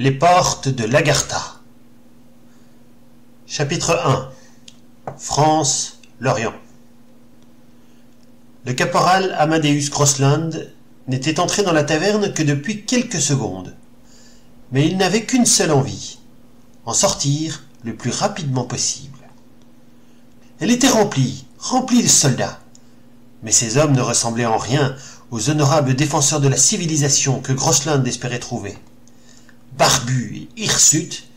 Les portes de l'Agartha. Chapitre 1. France, l'Orient. Le caporal Amadeus Grossland n'était entré dans la taverne que depuis quelques secondes. Mais il n'avait qu'une seule envie, en sortir le plus rapidement possible. Elle était remplie de soldats. Mais ces hommes ne ressemblaient en rien aux honorables défenseurs de la civilisation que Grossland espérait trouver. Barbus et hirsutes,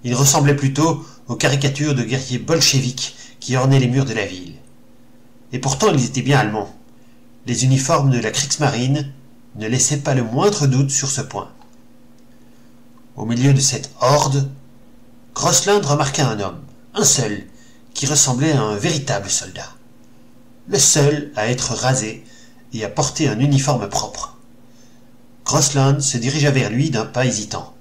ils ressemblaient plutôt aux caricatures de guerriers bolcheviques qui ornaient les murs de la ville. Et pourtant ils étaient bien allemands. Les uniformes de la Kriegsmarine ne laissaient pas le moindre doute sur ce point. Au milieu de cette horde, Grossland remarqua un homme, un seul, qui ressemblait à un véritable soldat. Le seul à être rasé et à porter un uniforme propre. Grossland se dirigea vers lui d'un pas hésitant.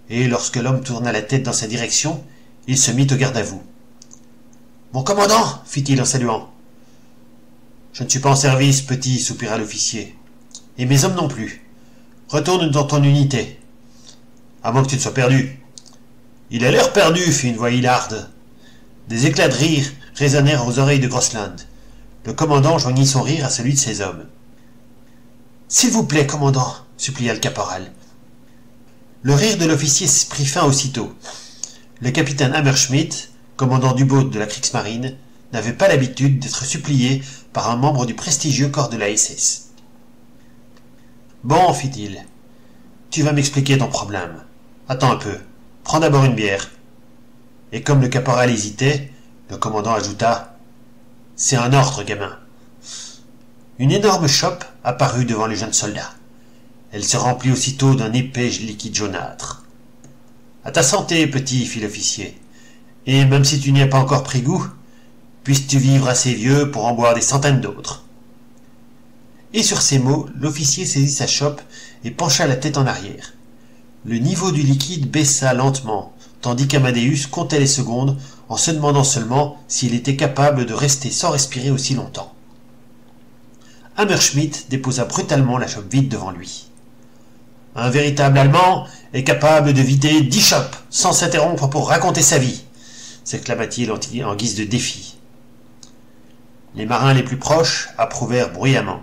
Et lorsque l'homme tourna la tête dans sa direction, il se mit au garde-à-vous. « Mon commandant » fit-il en saluant. « Je ne suis pas en service, petit, » soupira l'officier. « Et mes hommes non plus. Retourne dans ton unité. À moins que tu ne sois perdu. »« Il a l'air perdu, » fit une voix hilarde. Des éclats de rire résonnèrent aux oreilles de Grossland. Le commandant joignit son rire à celui de ses hommes. « S'il vous plaît, commandant, » supplia le caporal. Le rire de l'officier prit fin aussitôt. Le capitaine Hammerschmidt, commandant du boat de la Kriegsmarine, n'avait pas l'habitude d'être supplié par un membre du prestigieux corps de la SS. « Bon, fit-il, tu vas m'expliquer ton problème. Attends un peu, prends d'abord une bière. » Et comme le caporal hésitait, le commandant ajouta « C'est un ordre, gamin. » Une énorme chope apparut devant les jeunes soldats. Elle se remplit aussitôt d'un épais liquide jaunâtre. « À ta santé, petit, » fit l'officier. « Et même si tu n'y as pas encore pris goût, puisses-tu vivre assez vieux pour en boire des centaines d'autres. » Et sur ces mots, l'officier saisit sa chope et pencha la tête en arrière. Le niveau du liquide baissa lentement, tandis qu'Amadeus comptait les secondes en se demandant seulement s'il était capable de rester sans respirer aussi longtemps. Hammerschmidt déposa brutalement la chope vide devant lui. « Un véritable Allemand est capable de vider 10 chopes sans s'interrompre pour raconter sa vie !» s'exclama-t-il en guise de défi. Les marins les plus proches approuvèrent bruyamment.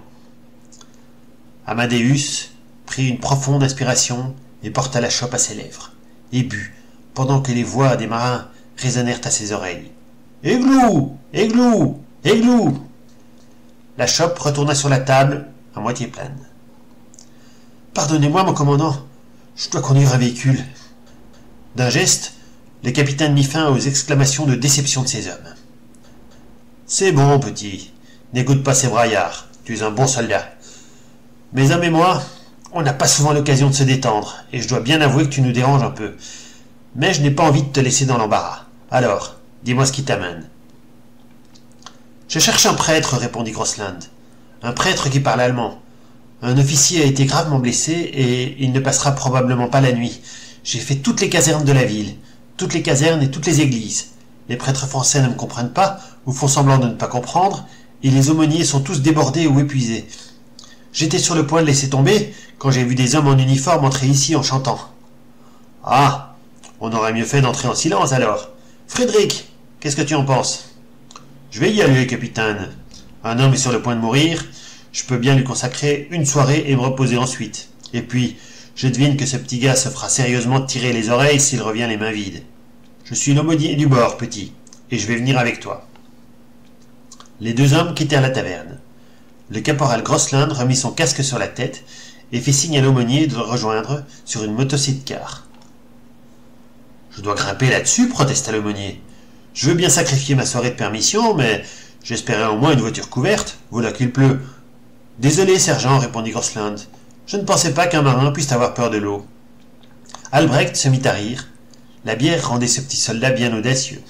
Amadeus prit une profonde inspiration et porta la chope à ses lèvres, et but, pendant que les voix des marins résonnèrent à ses oreilles. « Églou! Églou! Églou !» La chope retourna sur la table, à moitié pleine. « Pardonnez-moi, mon commandant, je dois conduire un véhicule. » D'un geste, le capitaine mit fin aux exclamations de déception de ses hommes. « C'est bon, petit, n'écoute pas ces braillards, tu es un bon soldat. Mes hommes et moi, on n'a pas souvent l'occasion de se détendre, et je dois bien avouer que tu nous déranges un peu. Mais je n'ai pas envie de te laisser dans l'embarras. Alors, dis-moi ce qui t'amène. »« Je cherche un prêtre, » répondit Grossland. « Un prêtre qui parle allemand. Un officier a été gravement blessé et il ne passera probablement pas la nuit. J'ai fait toutes les casernes de la ville, toutes les casernes et toutes les églises. Les prêtres français ne me comprennent pas ou font semblant de ne pas comprendre, et les aumôniers sont tous débordés ou épuisés. J'étais sur le point de laisser tomber quand j'ai vu des hommes en uniforme entrer ici en chantant. »« Ah, on aurait mieux fait d'entrer en silence alors. Frédéric, qu'est-ce que tu en penses ?»« Je vais y aller, capitaine. Un homme est sur le point de mourir. Je peux bien lui consacrer une soirée et me reposer ensuite. Et puis, je devine que ce petit gars se fera sérieusement tirer les oreilles s'il revient les mains vides. Je suis l'aumônier du bord, petit, et je vais venir avec toi. » Les deux hommes quittèrent la taverne. Le caporal Grossland remit son casque sur la tête et fit signe à l'aumônier de le rejoindre sur une motocyclette. « Je dois grimper là-dessus, » protesta l'aumônier. « Je veux bien sacrifier ma soirée de permission, mais j'espérais au moins une voiture couverte, voilà qu'il pleut. »« Désolé, sergent, » répondit Grossland. « Je ne pensais pas qu'un marin puisse avoir peur de l'eau. » Albrecht se mit à rire. La bière rendait ce petit soldat bien audacieux.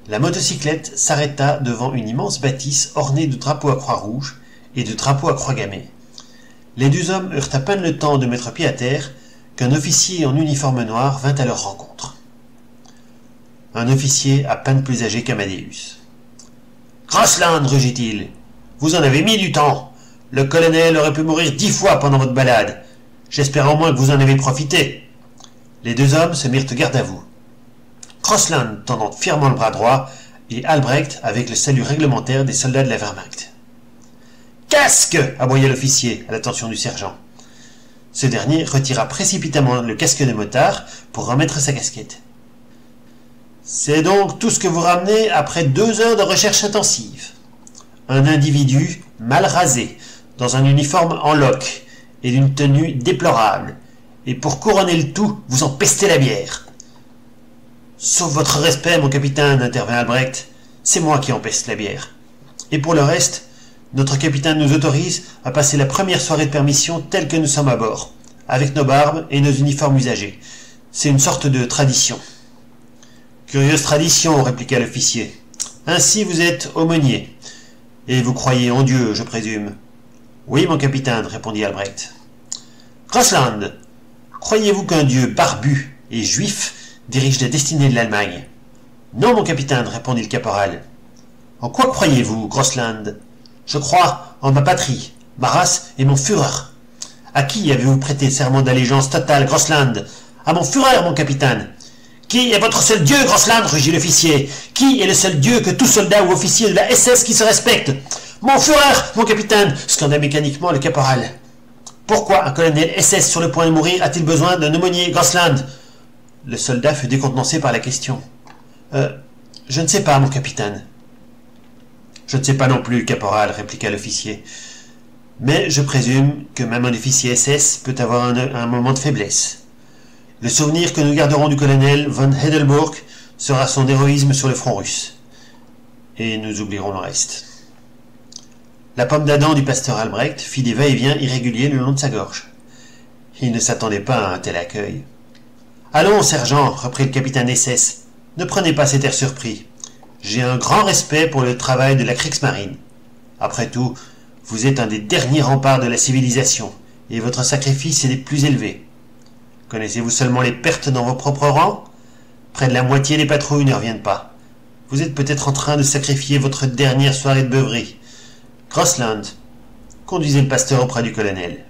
La motocyclette s'arrêta devant une immense bâtisse ornée de drapeaux à croix rouge et de drapeaux à croix gammée. Les deux hommes eurent à peine le temps de mettre pied à terre qu'un officier en uniforme noir vint à leur rencontre. Un officier à peine plus âgé qu'Amadeus. « Grossland, rugit-il, vous en avez mis du temps. Le colonel aurait pu mourir 10 fois pendant votre balade. J'espère au moins que vous en avez profité. » Les deux hommes se mirent au garde à vous. Crossland tendant fièrement le bras droit et Albrecht avec le salut réglementaire des soldats de la Wehrmacht. « Casque !» aboya l'officier à l'attention du sergent. Ce dernier retira précipitamment le casque de motard pour remettre sa casquette. « C'est donc tout ce que vous ramenez après 2 heures de recherche intensive. Un individu mal rasé, dans un uniforme en loques et d'une tenue déplorable, et pour couronner le tout, vous empestez la bière. »« Sauf votre respect, mon capitaine, intervint Albrecht, c'est moi qui empeste la bière. Et pour le reste, notre capitaine nous autorise à passer la première soirée de permission telle que nous sommes à bord, avec nos barbes et nos uniformes usagés. C'est une sorte de tradition. » « Curieuse tradition, répliqua l'officier. Ainsi vous êtes aumônier. Et vous croyez en Dieu, je présume. »« Oui, mon capitaine, répondit Albrecht. »« Crossland, croyez-vous qu'un dieu barbu et juif dirige la destinée de l'Allemagne ?»« Non, mon capitaine, répondit le caporal. »« En quoi croyez-vous, Crossland ? »« Je crois en ma patrie, ma race et mon Führer. »« À qui avez-vous prêté serment d'allégeance totale, Crossland ? »« À mon Führer, mon capitaine. »« Qui est votre seul dieu, Crossland ? Rugit l'officier. Qui est le seul dieu que tout soldat ou officier de la SS qui se respecte ? Mon Führer, mon capitaine, scanda mécaniquement le caporal. Pourquoi un colonel SS sur le point de mourir a-t-il besoin d'un aumônier, Crossland ? Le soldat fut décontenancé par la question. Je ne sais pas, mon capitaine. Je ne sais pas non plus, caporal, répliqua l'officier. Mais je présume que même un officier SS peut avoir un moment de faiblesse. Le souvenir que nous garderons du colonel von Heidelburg sera son héroïsme sur le front russe. Et nous oublierons le reste. La pomme d'Adam du pasteur Albrecht fit des va-et-vient irréguliers le long de sa gorge. Il ne s'attendait pas à un tel accueil. « Allons, sergent, reprit le capitaine SS, ne prenez pas cet air surpris. J'ai un grand respect pour le travail de la Kriegsmarine. Après tout, vous êtes un des derniers remparts de la civilisation, et votre sacrifice est des plus élevés. Connaissez-vous seulement les pertes dans vos propres rangs ? Près de la moitié des patrouilles ne reviennent pas. Vous êtes peut-être en train de sacrifier votre dernière soirée de beuverie. Crossland, conduisez le pasteur auprès du colonel.